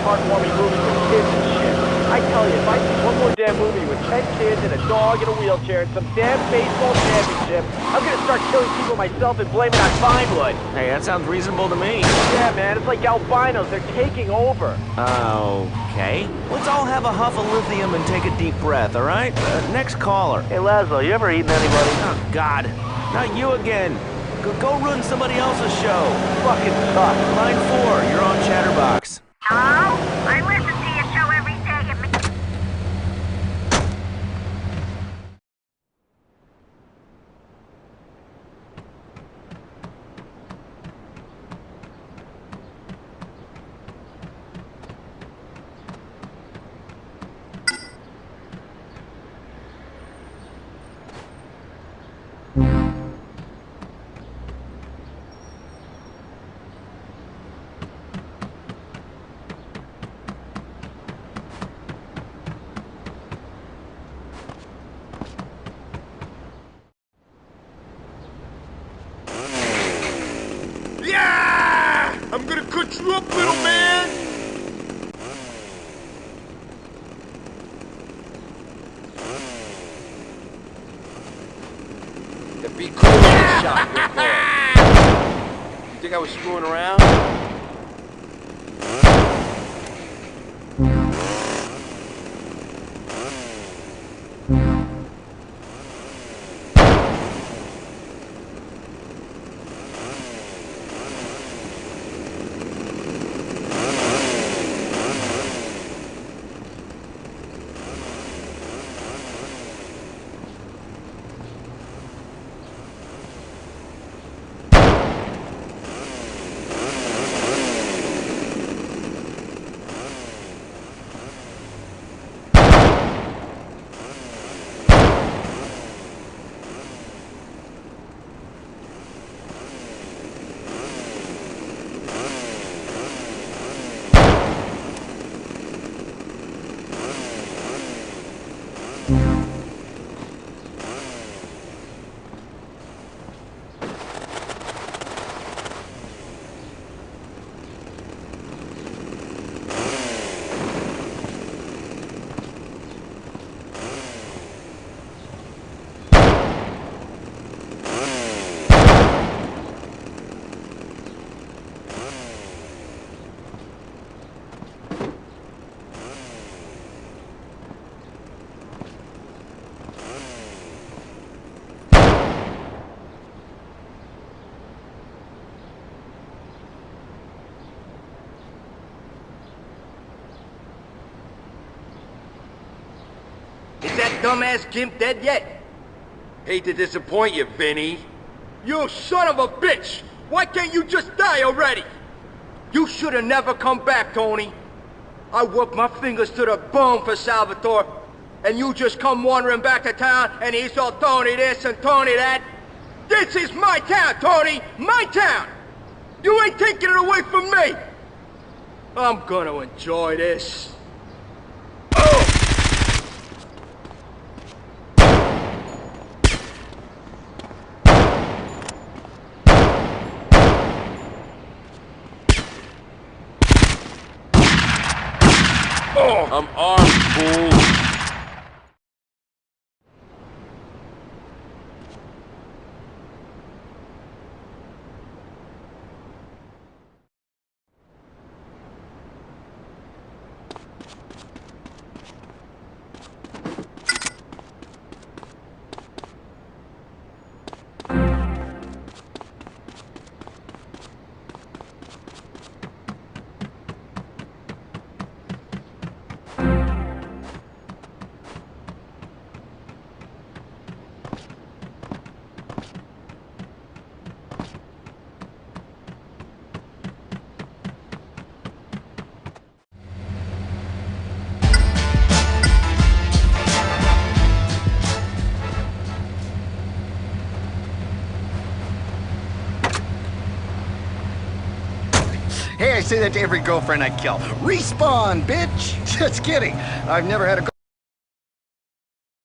heartwarming movies with kids and shit. I tell you, if I see one more damn movie with 10 kids and a dog in a wheelchair and some damn baseball championship, I'm gonna start killing people myself and blame it on Vinewood. Hey, that sounds reasonable to me. Yeah, man, it's like albinos. They're taking over. Okay. Let's all have a huff of lithium and take a deep breath, all right? Next caller. Hey, Laszlo, you ever eaten anybody? Oh, God. Not you again. Go ruin somebody else's show. Fucking suck. Line 4, you're on Chatterbox. Hello? I listen to your show every day. Yeah! I'm gonna cut you up, little man! It'd be cool if I shot your ball. You think I was screwing around? Is that dumbass Gimp dead yet? Hate to disappoint you, Vinny. You son of a bitch! Why can't you just die already? You should have never come back, Tony. I worked my fingers to the bone for Salvatore, and you just come wandering back to town and he's all Tony this and Tony that. This is my town, Tony! My town! You ain't taking it away from me! I'm gonna enjoy this. I'm armed, fool. Hey, I say that to every girlfriend I kill. Respawn, bitch! Just kidding. I've never had a